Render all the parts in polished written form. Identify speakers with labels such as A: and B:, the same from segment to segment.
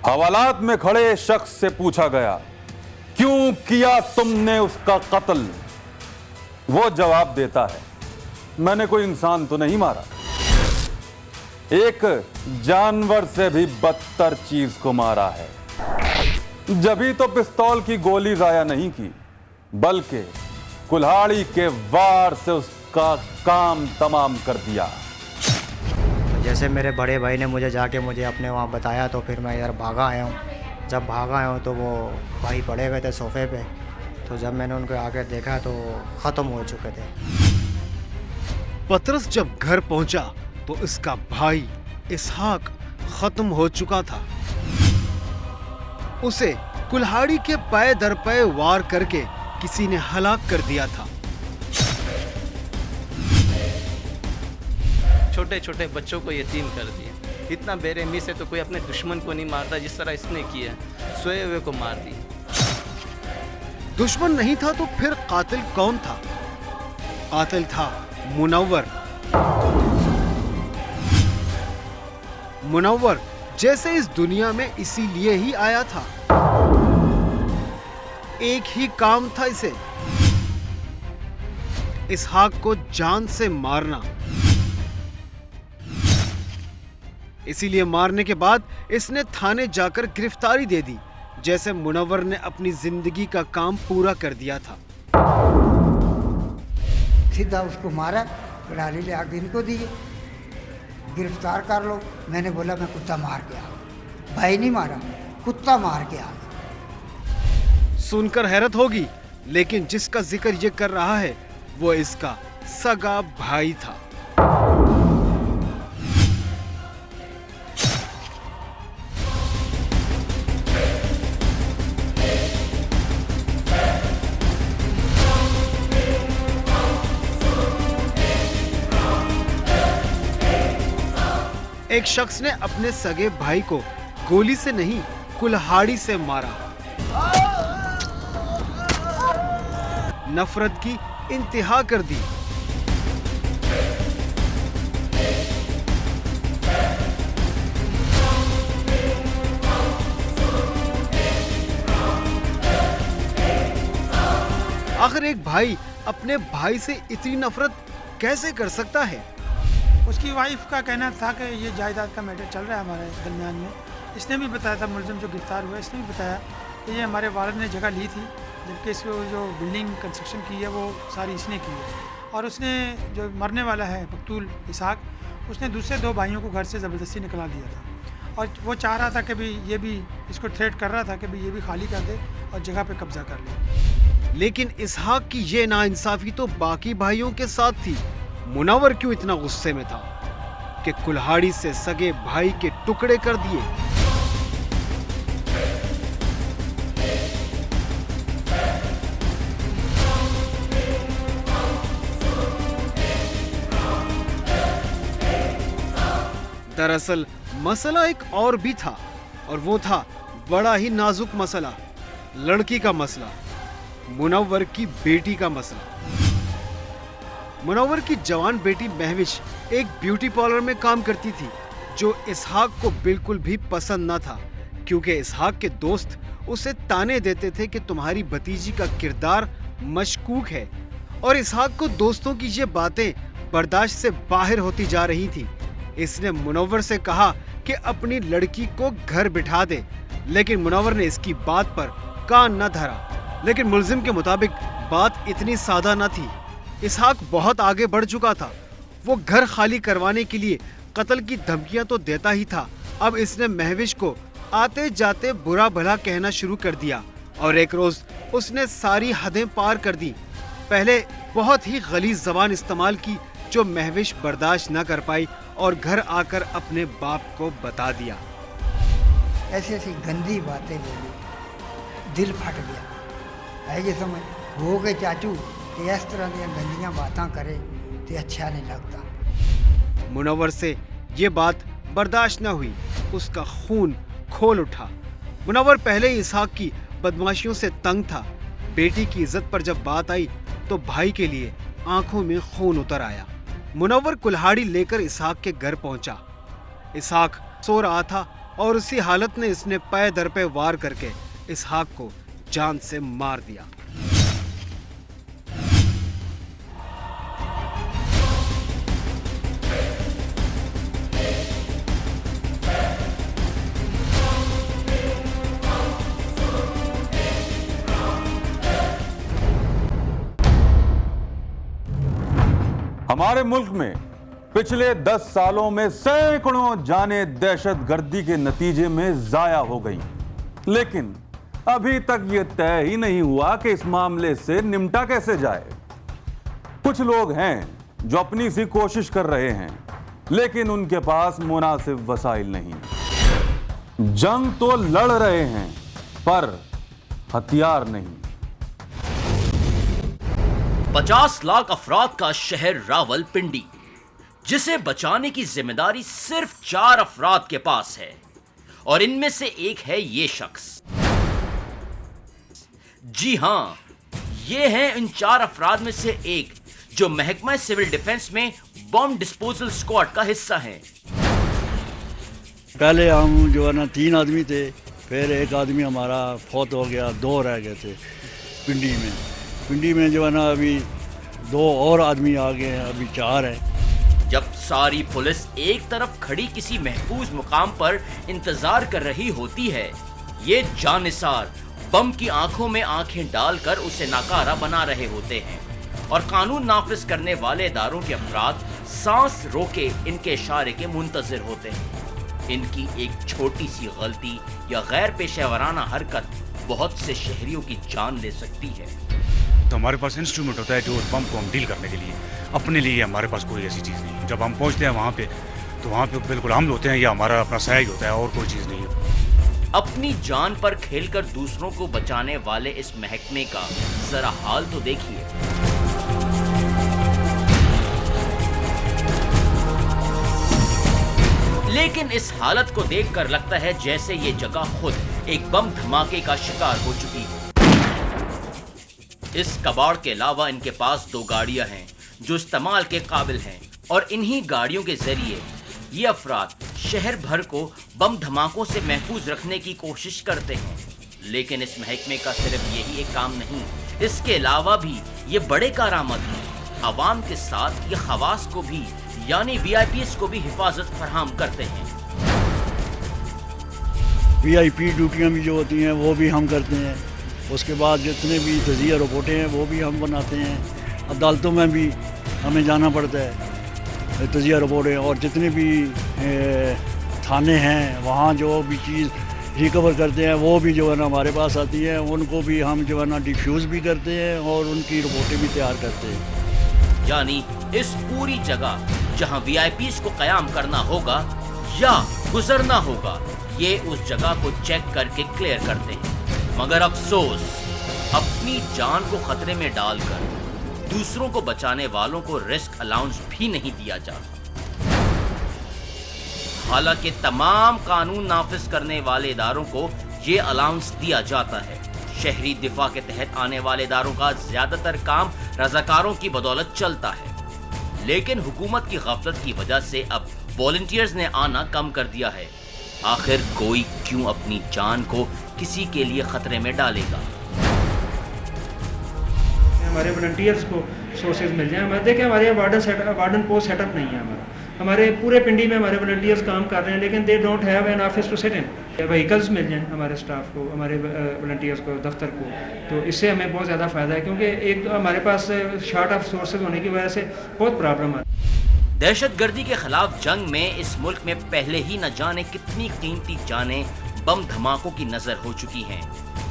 A: हवालात में खड़े शख्स से पूछा गया, क्यों किया तुमने उसका कत्ल? वो जवाब देता है, मैंने कोई इंसान तो नहीं मारा, एक जानवर से भी बदतर चीज को मारा है। जभी तो पिस्तौल की गोली जाया नहीं की, बल्कि कुल्हाड़ी के वार से उसका काम तमाम कर दिया।
B: जैसे मेरे बड़े भाई ने मुझे अपने वहाँ बताया, तो फिर मैं इधर भागा आया हूँ। जब भागा आया हूँ तो वो भाई पड़े हुए थे सोफे पे, तो जब मैंने उनको आकर देखा तो ख़त्म हो चुके थे।
C: पतरस जब घर पहुंचा तो इसका भाई इसहाक खत्म हो चुका था। उसे कुल्हाड़ी के पाए दर पाए वार करके किसी ने हलाक कर दिया था।
D: छोटे छोटे बच्चों को यतीम कर दिया। इतना बेरहमी से तो कोई अपने दुश्मन को नहीं मारता जिस तरह इसने किया, सोए हुए को मार दिया।
C: दुश्मन नहीं था तो फिर कातिल कौन था? कातिल था मुनव्वर। मुनव्वर जैसे इस दुनिया में इसीलिए ही आया था। एक ही काम था इसे, इसहाक को जान से मारना। इसीलिए मारने के बाद इसने थाने जाकर गिरफ्तारी दे दी, जैसे मुनव्वर ने अपनी जिंदगी का काम पूरा कर दिया था।
E: सीधा उसको मारा, गाड़ी ले आके इनको दिए, गिरफ्तार कर लो। मैंने बोला मैं कुत्ता मार के आ गया, भाई नहीं मारा, कुत्ता मार के आ गया।
C: सुनकर हैरत होगी, लेकिन जिसका जिक्र ये कर रहा है वो इसका सगा भाई था। एक शख्स ने अपने सगे भाई को गोली से नहीं, कुल्हाड़ी से मारा। नफरत की इंतहा कर दी। आखिर एक भाई अपने भाई से इतनी नफरत कैसे कर सकता है?
F: उसकी वाइफ का कहना था कि ये जायदाद का मैटर चल रहा है हमारे दरमियान में। इसने भी बताया था, मुलजिम जो गिरफ्तार हुआ इसने भी बताया कि ये हमारे वालिद ने जगह ली थी, जबकि इसको जो बिल्डिंग कंस्ट्रक्शन की है वो सारी इसने की है। और उसने जो मरने वाला है मकतूल इसहाक, उसने दूसरे दो भाइयों को घर से ज़बरदस्ती निकला दिया था, और वो चाह रहा था कि भी ये भी इसको थ्रेट कर रहा था कि भी ये भी खाली कर दे और जगह पे कब्जा कर ले।
C: लेकिन इसहाक की ये नाइंसाफी तो बाकी भाइयों के साथ थी। मुनव्वर क्यों इतना गुस्से में था कि कुल्हाड़ी से सगे भाई के टुकड़े कर दिए? दरअसल मसला एक और भी था, और वो था बड़ा ही नाजुक मसला, लड़की का मसला, मुनव्वर की बेटी का मसला। मुनव्वर की जवान बेटी महविश एक ब्यूटी पार्लर में काम करती थी, जो इसहाक को बिल्कुल भी पसंद न था, क्योंकि इसहाक के दोस्त उसे ताने देते थे कि तुम्हारी भतीजी का किरदार मशकूक है, और इसहाक को दोस्तों की ये बातें बर्दाश्त से बाहर होती जा रही थी। इसने मुनव्वर से कहा कि अपनी लड़की को घर बिठा दे, लेकिन मुनव्वर ने इसकी बात पर कान न धरा। लेकिन मुल्जिम के मुताबिक बात इतनी सादा न थी। इसहाक बहुत आगे बढ़ चुका था। वो घर खाली करवाने के लिए कत्ल की धमकियां तो देता ही था, अब इसने महविश को आते जाते बुरा भला कहना शुरू कर दिया, और एक रोज उसने सारी हदें पार कर दी। पहले बहुत ही गलीज जबान इस्तेमाल की, जो महविश बर्दाश्त न कर पाई, और घर आकर अपने बाप को बता दिया।
E: ऐसी ऐसी गंदी बातें बोली, दिल फट गया है। ये समझ हो गए चाचू कि इस तरह की गंदियां बातें करे तो अच्छा नहीं लगता।
C: मुनव्वर से ये बात बर्दाश्त न हुई, उसका खून खोल उठा। मुनव्वर पहले ही इसहाक की बदमाशियों से तंग था। बेटी की इज्जत पर जब बात आई तो भाई के लिए आंखों में खून उतर आया। मुनव्वर कुल्हाड़ी लेकर इसहाक के घर पहुंचा। इसहाक सो रहा था और उसी हालत में इसने पाए दर पे वार करके इसहाक को जान से मार दिया।
A: हमारे मुल्क में पिछले 10 सालों में सैकड़ों जानें दहशतगर्दी के नतीजे में जाया हो गई, लेकिन अभी तक यह तय ही नहीं हुआ कि इस मामले से निपटा कैसे जाए। कुछ लोग हैं जो अपनी सी कोशिश कर रहे हैं, लेकिन उनके पास मुनासिब वसाइल नहीं। जंग तो लड़ रहे हैं पर हथियार नहीं।
G: 50 लाख अफराद का शहर रावलपिंडी, जिसे बचाने की जिम्मेदारी सिर्फ 4 अफराद के पास है, और इनमें से एक है ये शख्स। जी हां, ये हैं इन 4 अफराद में से एक जो महकमा सिविल डिफेंस में बॉम्ब डिस्पोजल स्क्वाड का हिस्सा हैं।
H: पहले हम जो है ना 3 आदमी थे, फिर एक आदमी हमारा फौत हो गया, 2 रह गए थे पिंडी में जो है ना अभी 2 और आदमी आ गए हैं, अभी 4 हैं।
G: जब सारी पुलिस एक तरफ खड़ी किसी महफूज मुकाम पर इंतजार कर रही होती है, ये जानिसार बम की आंखों में आंखें डालकर उसे नाकारा बना रहे होते हैं, और कानून नाफिज करने वाले इदारों के अफराद सांस रोके इनके इशारे के मुंतजिर होते हैं। इनकी एक छोटी सी गलती या गैर पेशेवराना हरकत बहुत से शहरियों की जान ले सकती है।
I: तो हमारे पास इंस्ट्रूमेंट होता है जो बम को हम डील करने के लिए, अपने लिए हमारे पास कोई ऐसी चीज़ नहीं। जब हम पहुंचते हैं वहाँ पे तो वहाँ पे बिल्कुल हम होते हैं या हमारा अपना साया ही होता है, और कोई चीज़ नहीं है।
G: अपनी जान पर खेलकर दूसरों को बचाने वाले इस महकमे का जरा हाल तो देखिए। लेकिन इस हालत को देखकर लगता है जैसे ये जगह खुद एक बम धमाके का शिकार हो चुकी है। इस कबाड़ के अलावा इनके पास 2 गाड़ियां हैं जो इस्तेमाल के काबिल हैं, और इन्हीं गाड़ियों के जरिए ये अफराद शहर भर को बम धमाकों से महफूज रखने की कोशिश करते हैं। लेकिन इस महकमे का सिर्फ यही एक काम नहीं, इसके अलावा भी ये बड़े कारआमद हैं। अवाम के साथ ये खवास को भी यानी VIPs को भी हिफाजत फराहम करते हैं।
H: VIP ड्यूटियाँ भी जो होती हैं वो भी हम करते हैं। उसके बाद जितने भी तजिया रिपोर्टें हैं वो भी हम बनाते हैं। अदालतों में भी हमें जाना पड़ता है तजिया रिपोर्टें, और जितने भी थाने हैं वहाँ जो भी चीज़ रिकवर करते हैं वो भी जो है ना हमारे पास आती है। उनको भी हम जो है ना डिफ्यूज़ भी करते हैं और उनकी रिपोर्टें भी तैयार करते हैं।
G: यानी इस पूरी जगह जहां VIPs को कयाम करना होगा या गुजरना होगा, ये उस जगह को चेक करके क्लियर करते हैं। मगर अफसोस, अपनी जान को खतरे में डालकर दूसरों को बचाने वालों को रिस्क अलाउंस भी नहीं दिया जाता। हालांकि तमाम कानून नाफिज करने वाले इदारों को ये अलाउंस दिया जाता है। शहरी दिफा के तहत आने वाले इदारों का ज्यादातर काम रजाकारों की बदौलत चलता है, लेकिन हुकूमत की गफलत की वजह से अब वॉलंटियर्स ने आना कम कर दिया है। आखिर कोई क्यों अपनी जान को किसी के लिए खतरे में डालेगा?
J: हमारे वॉलंटियर्स को सोर्सेज मिल जाए। हमारे देखें, हमारे यहाँ वार्डन पोस्ट सेटअप नहीं है। हमारे पूरे पिंडी में हमारे वॉलंटियर्स काम कर रहे हैं, लेकिन they don't have an office to sit in. Vehicles मिल जाएं हमारे स्टाफ को, हमारे वॉलंटियर्स को, दफ्तर को, तो इससे हमें बहुत ज़्यादा फ़ायदा है, क्योंकि एक तो हमारे पास शॉर्ट ऑफ सोर्सेज होने की वजह से बहुत प्रॉब्लम है।
G: दहशतगर्दी के खिलाफ जंग में इस मुल्क में पहले ही न जाने कितनी कीमती जानें बम धमाकों की नजर हो चुकी हैं,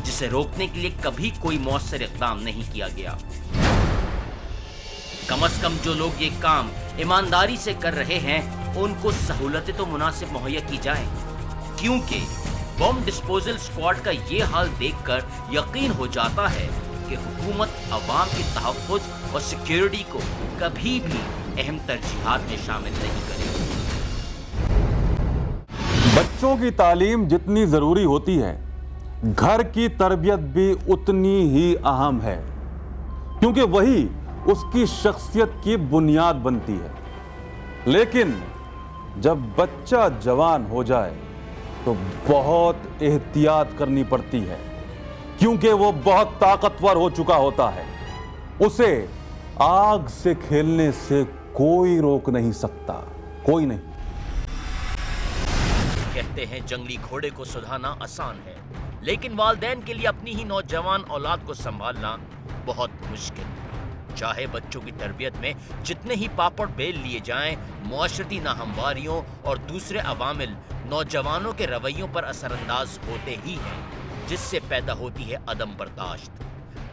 G: जिसे रोकने के लिए कभी कोई मौसर इक़दाम नहीं किया गया। कम से कम जो लोग ये काम ईमानदारी से कर रहे हैं, उनको सहूलतें तो मुनासिब मुहैया की जाएं, क्योंकि बम डिस्पोजल स्क्वाड का ये हाल देखकर यकीन हो जाता है कि हुकूमत अवाम की तहफ़्फ़ुज़ और सिक्योरिटी को कभी भी अहम तरजीहात में शामिल नहीं करेगी।
A: बच्चों की तालीम जितनी जरूरी होती है, घर की तरबियत भी उतनी ही अहम है, क्योंकि वही उसकी शख्सियत की बुनियाद बनती है। लेकिन जब बच्चा जवान हो जाए तो बहुत एहतियात करनी पड़ती है, क्योंकि वो बहुत ताकतवर हो चुका होता है। उसे आग से खेलने से कोई रोक नहीं सकता, कोई नहीं।
G: कहते हैं जंगली घोड़े को सुधारना आसान है, लेकिन वालिदैन के लिए अपनी ही नौजवान औलाद को संभालना बहुत मुश्किल। चाहे बच्चों की तरबियत में जितने ही पापड़ बेल लिए जाएं, मुआशरती नाहमवारियों और दूसरे अवामिल नौजवानों के रवैयों पर असरअंदाज होते ही हैं, जिससे पैदा होती है अदम बर्दाश्त।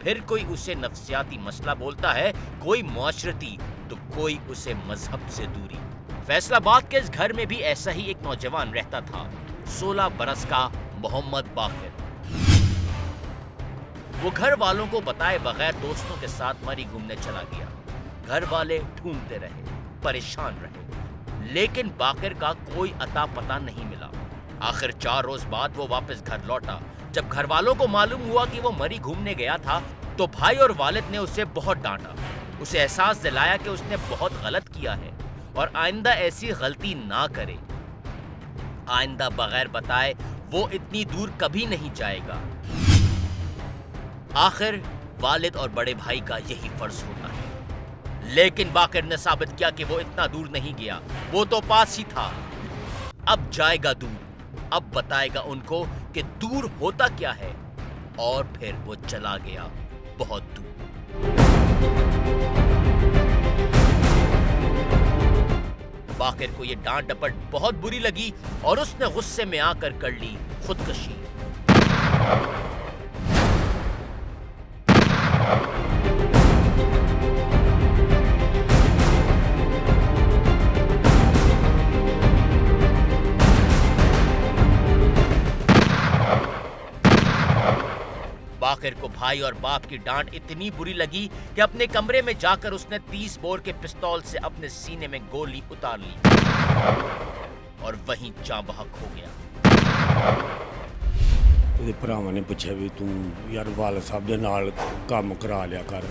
G: फिर कोई उसे नफ्सियाती मसला बोलता है, कोई मुआशरती, तो कोई उसे मजहब से दूरी। फैसलाबाद के इस घर में भी ऐसा ही एक नौजवान रहता था, 16 बरस का मोहम्मद बाकिर। वो घर वालों को बताए बगैर दोस्तों के साथ मरी घूमने चला गया। घर वाले ढूंढते रहे, परेशान रहे, लेकिन बाकिर का कोई अता पता नहीं मिला। आखिर 4 रोज बाद वो वापस घर लौटा। जब घर वालों को मालूम हुआ कि वो मरी घूमने गया था, तो भाई और वालिद ने उसे बहुत डांटा, उसे एहसास दिलाया कि उसने बहुत गलत किया है और आइंदा ऐसी गलती ना करे। आइंदा बगैर बताए वो इतनी दूर कभी नहीं जाएगा। आखिर वालिद और बड़े भाई का यही फर्ज होता है, लेकिन बाकिर ने साबित किया कि वो इतना दूर नहीं गया, वो तो पास ही था। अब जाएगा दूर, अब बताएगा उनको कि दूर होता क्या है, और फिर वो चला गया बहुत दूर। बाकिर को ये डांट डपट बहुत बुरी लगी और उसने गुस्से में आकर कर ली खुदकशी। बाकिर को भाई और बाप की डांट इतनी बुरी लगी कि अपने कमरे में जाकर उसने 30 बोर के पिस्तौल से अपने सीने में गोली उतार ली और वहीं जाँ बहक हो गया।
K: ਉਹਦੇ ਭਰਾਵਾਂ ਨੇ ਪੁੱਛਿਆ ਵੀ ਤੂੰ ਯਾਰ ਵਾਲਿਦ ਸਾਹਿਬ ਦੇ ਨਾਲ ਕੰਮ ਕਰਾ ਲਿਆ ਕਰ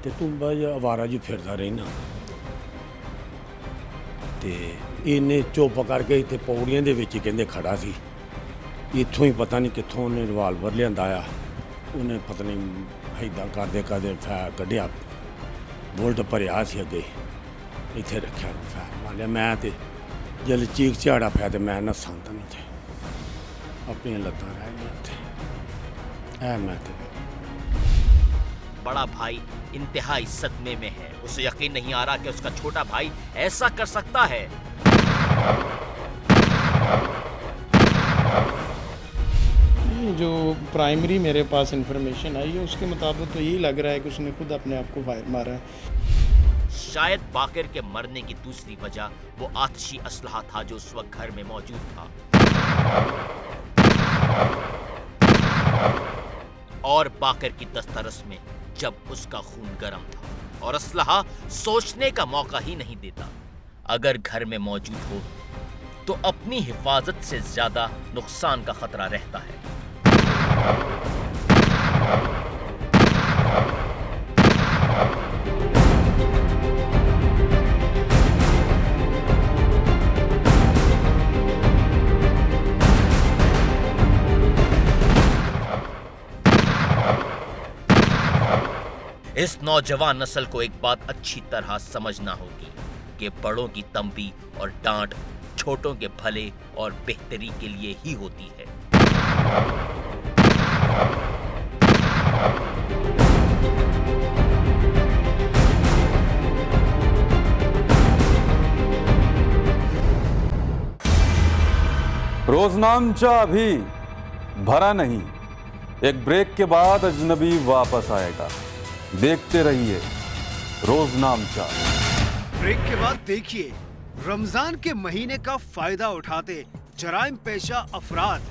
K: ਤੇ ਤੂੰ ਬਈ ਅਵਾਰਾ ਜੀ ਫਿਰਦਾ ਰਹਿਣਾ। ਤੇ ਇਹਨੇ ਚੁੱਪ ਕਰਕੇ ਇੱਥੇ ਪੌੜੀਆਂ ਦੇ ਵਿੱਚ ਹੀ ਕਹਿੰਦੇ ਖੜਾ ਸੀ। ਇੱਥੋਂ ਹੀ ਪਤਾ ਨਹੀਂ ਕਿੱਥੋਂ ਉਹਨੇ ਰਿਵਾਲਵਰ ਲਿਆਂਦਾ ਆ। ਉਹਨੇ ਪਤਾ ਨਹੀਂ ਇੱਦਾਂ ਕਰਦੇ ਕਰਦੇ ਫਾਇਰ ਕੱਢਿਆ, ਬੁਲਟ ਭਰਿਆ ਸੀ ਅੱਗੇ, ਇੱਥੇ ਰੱਖਿਆ, ਫਾਇਰ ਮਾਰਿਆ। ਮੈਂ ਤੇ ਜਦ ਚੀਕ ਝਾੜਾ ਪਿਆ ਤੇ ਮੈਂ ਨੱਸਾਂ ਤਾਂ ਨਹੀਂ ਤੇ अपनी लत्तां रह गई थे। मैं तो
G: बड़ा भाई इंतहाई सदमे में है। उसे यकीन नहीं आ रहा कि उसका छोटा भाई ऐसा कर सकता है।
L: जो प्राइमरी मेरे पास इंफॉर्मेशन आई है उसके मुताबिक तो यही लग रहा है कि उसने खुद अपने आप को फायर मारा है।
G: शायद बाकिर के मरने की दूसरी वजह वो आतिशी असलहा था जो उस वक्त घर में मौजूद था, और बाकिर की दस्तरस में जब उसका खून गर्म था और असलहा सोचने का मौका ही नहीं देता। अगर घर में मौजूद हो तो अपनी हिफाजत से ज्यादा नुकसान का खतरा रहता है। इस नौजवान नस्ल को एक बात अच्छी तरह समझना होगी कि बड़ों की तंबी और डांट छोटों के भले और बेहतरी के लिए ही होती है।
A: रोजनामचा अभी भरा नहीं, एक ब्रेक के बाद अजनबी वापस आएगा। देखते रहिए रोजनामचा।
C: ब्रेक के बाद देखिए, रमजान के महीने का फायदा उठाते जराइम पेशा अफराद